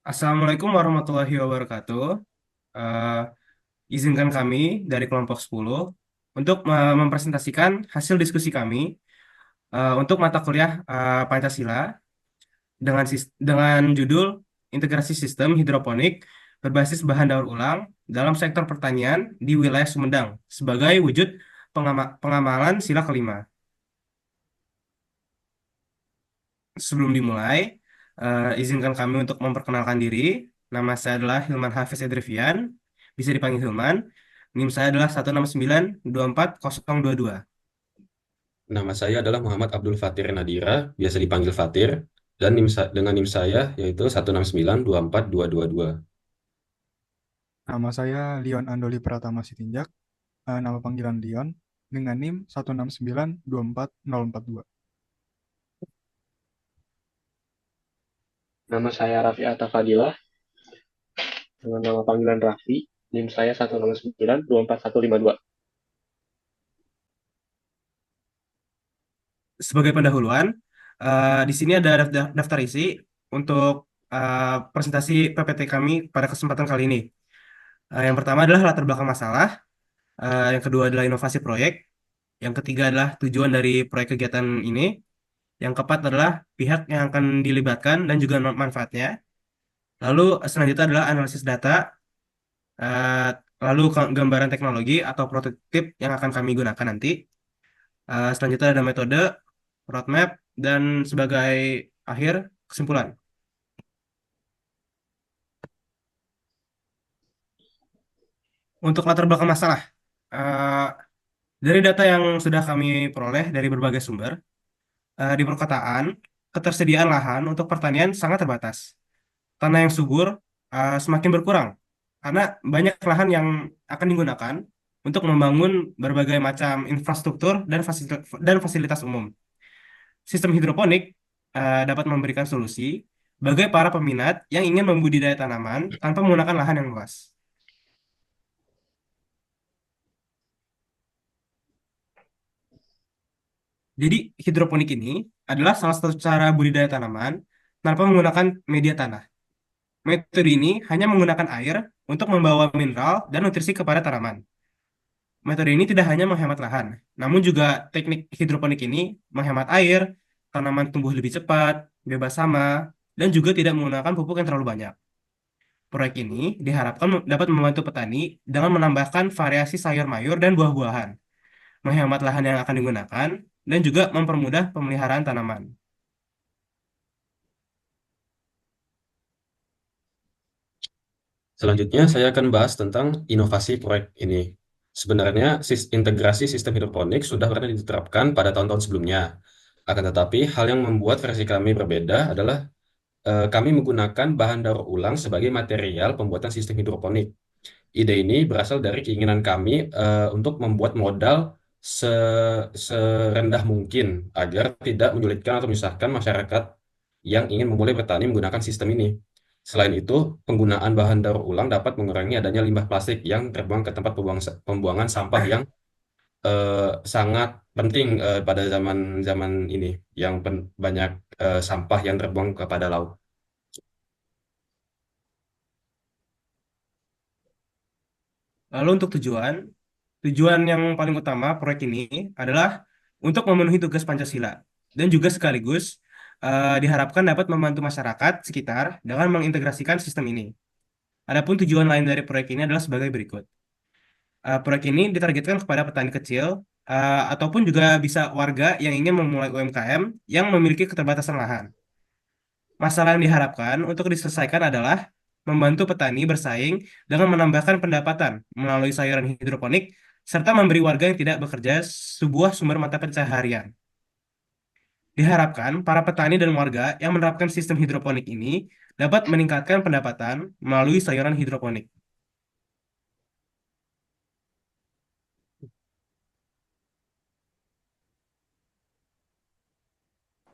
Assalamualaikum warahmatullahi wabarakatuh. Eh, izinkan kami dari kelompok 10 untuk mempresentasikan hasil diskusi kami untuk mata kuliah Pancasila dengan judul Integrasi Sistem Hidroponik berbasis bahan daur ulang dalam sektor pertanian di wilayah Sumedang sebagai wujud pengamalan sila kelima. Sebelum dimulai, izinkan kami untuk memperkenalkan diri. Nama saya adalah Hilman Hafiz Edrivian, bisa dipanggil Hilman. NIM saya adalah 169240022. Nama saya adalah Muhammad Abdul Fatir Nadira, biasa dipanggil Fatir, dan dengan NIM saya yaitu 1692422. Nama saya Leon Andoli Pratama Sitinjak, nama panggilan Leon, dengan NIM 169240042. Nama saya Raffi Atta Fadilah, dengan nama panggilan Raffi, NIM saya 169241152. Sebagai pendahuluan, di sini ada daftar isi untuk presentasi PPT kami pada kesempatan kali ini. Yang pertama adalah latar belakang masalah, yang kedua adalah inovasi proyek, yang ketiga adalah tujuan dari proyek kegiatan ini, yang keempat adalah pihak yang akan dilibatkan dan juga manfaatnya. Lalu selanjutnya adalah analisis data, eh, lalu gambaran teknologi atau prototip yang akan kami gunakan nanti. Selanjutnya ada metode, roadmap, dan sebagai akhir kesimpulan. Untuk latar belakang masalah, eh, dari data yang sudah kami peroleh dari berbagai sumber, di perkotaan, ketersediaan lahan untuk pertanian sangat terbatas. Tanah yang subur semakin berkurang karena banyak lahan yang akan digunakan untuk membangun berbagai macam infrastruktur dan fasilitas umum. Sistem hidroponik dapat memberikan solusi bagi para peminat yang ingin membudidaya tanaman tanpa menggunakan lahan yang luas. Jadi hidroponik ini adalah salah satu cara budidaya tanaman tanpa menggunakan media tanah. Metode ini hanya menggunakan air untuk membawa mineral dan nutrisi kepada tanaman. Metode ini tidak hanya menghemat lahan, namun juga teknik hidroponik ini menghemat air, tanaman tumbuh lebih cepat, bebas hama, dan juga tidak menggunakan pupuk yang terlalu banyak. Proyek ini diharapkan dapat membantu petani dengan menambahkan variasi sayur mayur dan buah-buahan, menghemat lahan yang akan digunakan, dan juga mempermudah pemeliharaan tanaman. Selanjutnya, saya akan bahas tentang inovasi proyek ini. Sebenarnya, integrasi sistem hidroponik sudah pernah diterapkan pada tahun-tahun sebelumnya. Akan tetapi, hal yang membuat versi kami berbeda adalah kami menggunakan bahan daur ulang sebagai material pembuatan sistem hidroponik. Ide ini berasal dari keinginan kami untuk membuat modal serendah mungkin agar tidak menyulitkan atau menyusahkan masyarakat yang ingin memulai bertani menggunakan sistem ini. Selain itu, penggunaan bahan daur ulang dapat mengurangi adanya limbah plastik yang terbuang ke tempat pembuangan sampah yang sangat penting pada zaman-zaman ini, yang banyak sampah yang terbuang kepada laut. Lalu untuk tujuan yang paling utama proyek ini adalah untuk memenuhi tugas Pancasila dan juga sekaligus diharapkan dapat membantu masyarakat sekitar dengan mengintegrasikan sistem ini. Adapun tujuan lain dari proyek ini adalah sebagai berikut. Proyek ini ditargetkan kepada petani kecil ataupun juga bisa warga yang ingin memulai UMKM yang memiliki keterbatasan lahan. Masalah yang diharapkan untuk diselesaikan adalah membantu petani bersaing dengan menambahkan pendapatan melalui sayuran hidroponik serta memberi warga yang tidak bekerja sebuah sumber mata pencaharian. Diharapkan para petani dan warga yang menerapkan sistem hidroponik ini dapat meningkatkan pendapatan melalui sayuran hidroponik.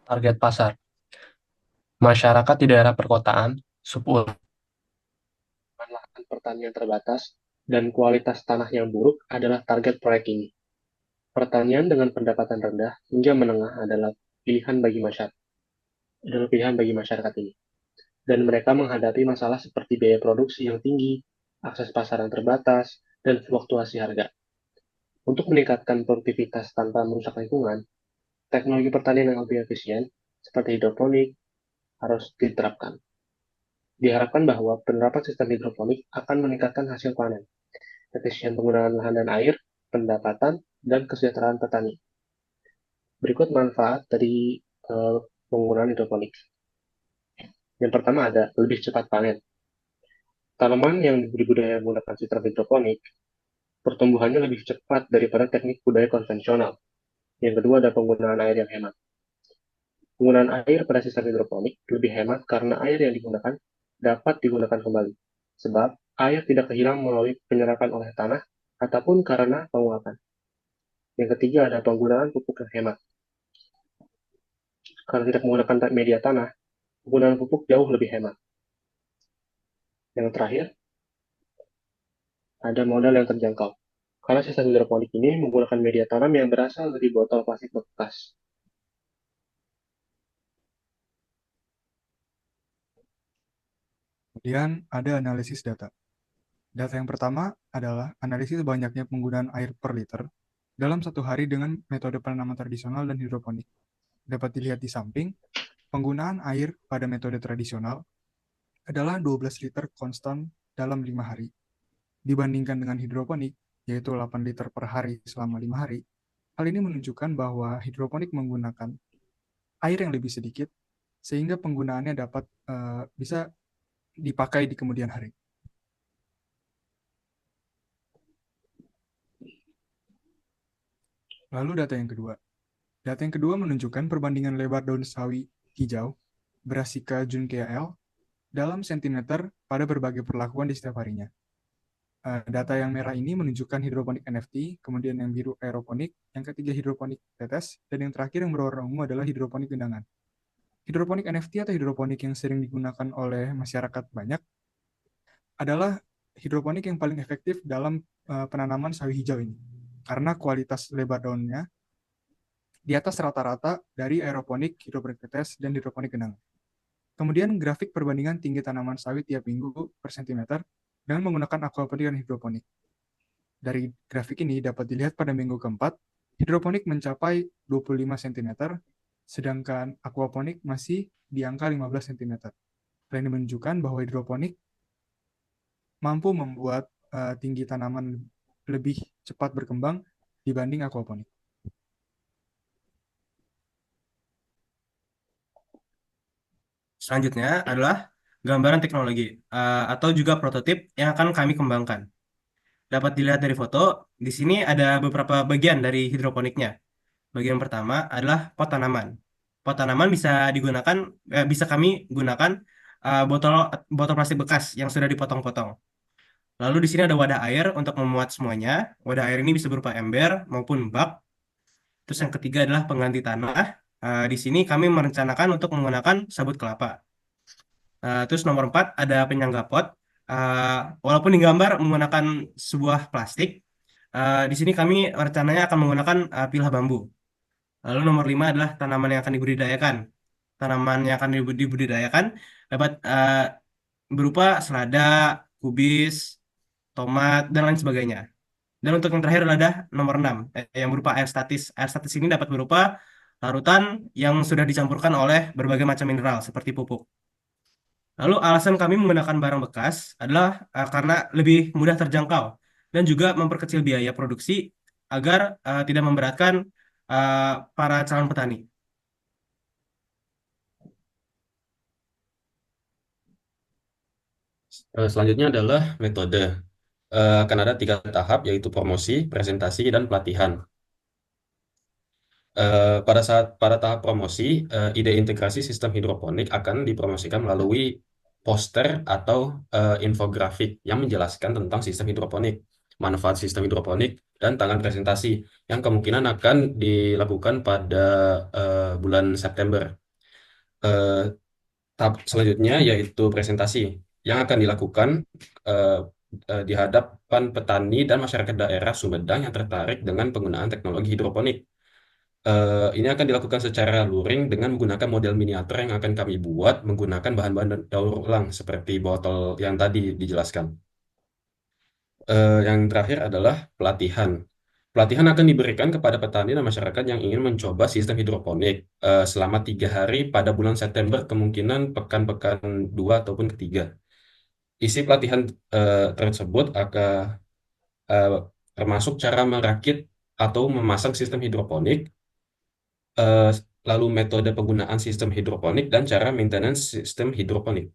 Target pasar. Masyarakat di daerah perkotaan, suburban, lahan pertanian terbatas, dan kualitas tanah yang buruk adalah target proyek ini. Pertanian dengan pendapatan rendah hingga menengah adalah pilihan bagi masyarakat ini. dan mereka menghadapi masalah seperti biaya produksi yang tinggi, akses pasar yang terbatas, dan fluktuasi harga. Untuk meningkatkan produktivitas tanpa merusak lingkungan, teknologi pertanian yang lebih efisien, seperti hidroponik, harus diterapkan. Diharapkan bahwa penerapan sistem hidroponik akan meningkatkan hasil panen, efisien penggunaan lahan dan air, pendapatan, dan kesejahteraan petani. Berikut manfaat dari penggunaan hidroponik. Yang pertama ada lebih cepat panen. Tanaman yang diberi budaya menggunakan sistem hidroponik, pertumbuhannya lebih cepat daripada teknik budaya konvensional. Yang kedua ada penggunaan air yang hemat. Penggunaan air pada sistem hidroponik lebih hemat karena air yang digunakan dapat digunakan kembali, sebab air tidak kehilang melalui penyerapan oleh tanah ataupun karena penguapan. Yang ketiga ada penggunaan pupuk yang hemat. Karena tidak menggunakan media tanah, penggunaan pupuk jauh lebih hemat. Yang terakhir, ada modal yang terjangkau. Karena sistem hidroponik ini menggunakan media tanam yang berasal dari botol plastik bekas. Kemudian ada analisis data. Data yang pertama adalah analisis banyaknya penggunaan air per liter dalam satu hari dengan metode penanaman tradisional dan hidroponik. Dapat dilihat di samping, penggunaan air pada metode tradisional adalah 12 liter konstan dalam 5 hari. Dibandingkan dengan hidroponik, yaitu 8 liter per hari selama 5 hari, hal ini menunjukkan bahwa hidroponik menggunakan air yang lebih sedikit, sehingga penggunaannya dapat bisa dipakai di kemudian hari. Lalu data yang kedua. Data yang kedua menunjukkan perbandingan lebar daun sawi hijau Brassica juncea L dalam sentimeter pada berbagai perlakuan di setiap harinya. Data yang merah ini menunjukkan hidroponik NFT, kemudian yang biru aeroponik, yang ketiga hidroponik tetes, dan yang terakhir yang berwarna ungu adalah hidroponik gendangan. Hidroponik NFT atau hidroponik yang sering digunakan oleh masyarakat banyak adalah hidroponik yang paling efektif dalam penanaman sawi hijau ini, karena kualitas lebar daunnya di atas rata-rata dari aeroponik, hidroponik tetes, dan hidroponik genangan. Kemudian grafik perbandingan tinggi tanaman sawit tiap minggu per sentimeter dengan menggunakan aquaponik dan hidroponik. Dari grafik ini dapat dilihat pada minggu keempat, hidroponik mencapai 25 cm, sedangkan aquaponik masih di angka 15 cm. Hal ini menunjukkan bahwa hidroponik mampu membuat tinggi tanaman lebih cepat berkembang dibanding aquaponik. Selanjutnya adalah gambaran teknologi atau juga prototip yang akan kami kembangkan. Dapat dilihat dari foto, di sini ada beberapa bagian dari hidroponiknya. Bagian pertama adalah pot tanaman. Pot tanaman bisa digunakan, bisa kami gunakan botol botol plastik bekas yang sudah dipotong-potong. Lalu di sini ada wadah air untuk memuat semuanya. Wadah air ini bisa berupa ember maupun bak. Terus yang ketiga adalah pengganti tanah. Di sini kami merencanakan untuk menggunakan sabut kelapa. Terus nomor 4 ada penyangga pot. Walaupun di gambar menggunakan sebuah plastik, di sini kami rencananya akan menggunakan pilah bambu. Lalu nomor 5 adalah tanaman yang akan dibudidayakan. Tanaman yang akan dibudidayakan dapat berupa selada, kubis, tomat, dan lain sebagainya. Dan untuk yang terakhir adalah nomor 6, yang berupa air statis. Air statis ini dapat berupa larutan yang sudah dicampurkan oleh berbagai macam mineral seperti pupuk. Lalu alasan kami menggunakan barang bekas adalah karena lebih mudah terjangkau dan juga memperkecil biaya produksi agar tidak memberatkan uh, para calon petani. Selanjutnya adalah metode. Akan ada 3 tahap, yaitu promosi, presentasi, dan pelatihan. Pada tahap promosi, ide integrasi sistem hidroponik akan dipromosikan melalui poster atau infografik yang menjelaskan tentang sistem hidroponik, manfaat sistem hidroponik, dan tangan presentasi yang kemungkinan akan dilakukan pada bulan September. Eh, Tahap selanjutnya yaitu presentasi yang akan dilakukan eh, di hadapan petani dan masyarakat daerah Sumedang yang tertarik dengan penggunaan teknologi hidroponik. Ini akan dilakukan secara luring dengan menggunakan model miniatur yang akan kami buat menggunakan bahan-bahan daur ulang seperti botol yang tadi dijelaskan. Yang terakhir adalah pelatihan. Pelatihan akan diberikan kepada petani dan masyarakat yang ingin mencoba sistem hidroponik selama 3 hari pada bulan September, kemungkinan pekan-pekan 2 ataupun ketiga. Isi pelatihan tersebut akan eh, termasuk cara merakit atau memasang sistem hidroponik, eh, lalu metode penggunaan sistem hidroponik dan cara maintenance sistem hidroponik.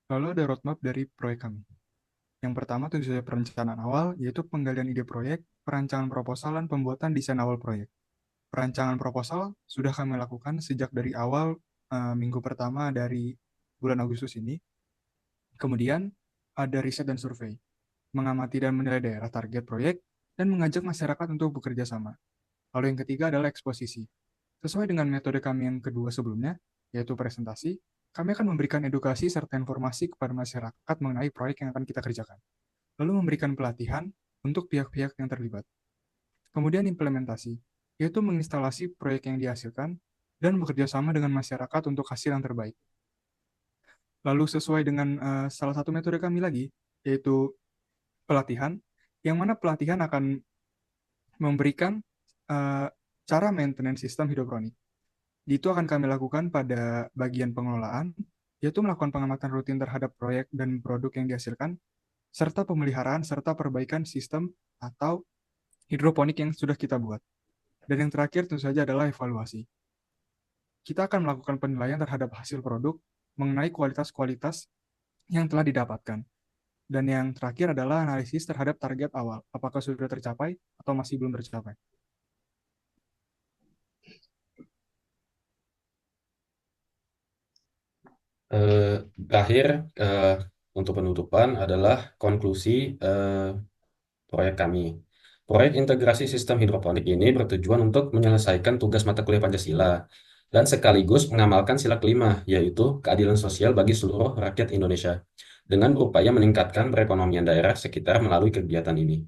Lalu ada roadmap dari proyek kami. Yang pertama tentu saja perencanaan awal, yaitu penggalian ide proyek, perancangan proposal, dan pembuatan desain awal proyek. Perancangan proposal sudah kami lakukan sejak dari awal minggu pertama dari bulan Agustus ini. Kemudian ada riset dan survei, mengamati dan menilai daerah target proyek, dan mengajak masyarakat untuk bekerja sama. Lalu yang ketiga adalah eksposisi. Sesuai dengan metode kami yang kedua sebelumnya, yaitu presentasi, kami akan memberikan edukasi serta informasi kepada masyarakat mengenai proyek yang akan kita kerjakan. Lalu memberikan pelatihan untuk pihak-pihak yang terlibat. Kemudian implementasi, yaitu menginstalasi proyek yang dihasilkan dan bekerja sama dengan masyarakat untuk hasil yang terbaik. Lalu sesuai dengan salah satu metode kami lagi, yaitu pelatihan, yang mana pelatihan akan memberikan uh, cara maintenance sistem hidroponik. Itu akan kami lakukan pada bagian pengelolaan, yaitu melakukan pengamatan rutin terhadap proyek dan produk yang dihasilkan, serta pemeliharaan serta perbaikan sistem atau hidroponik yang sudah kita buat. Dan yang terakhir tentu saja adalah evaluasi. Kita akan melakukan penilaian terhadap hasil produk mengenai kualitas-kualitas yang telah didapatkan. Dan yang terakhir adalah analisis terhadap target awal, apakah sudah tercapai atau masih belum tercapai. Eh, Terakhir, eh, untuk penutupan adalah konklusi proyek kami. Proyek integrasi sistem hidroponik ini bertujuan untuk menyelesaikan tugas mata kuliah Pancasila dan sekaligus mengamalkan sila kelima, yaitu keadilan sosial bagi seluruh rakyat Indonesia, dengan berupaya meningkatkan perekonomian daerah sekitar melalui kegiatan ini.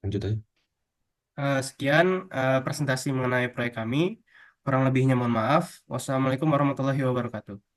Lanjut aja. Sekian presentasi mengenai proyek kami. Kurang lebihnya mohon maaf. Wassalamualaikum warahmatullahi wabarakatuh.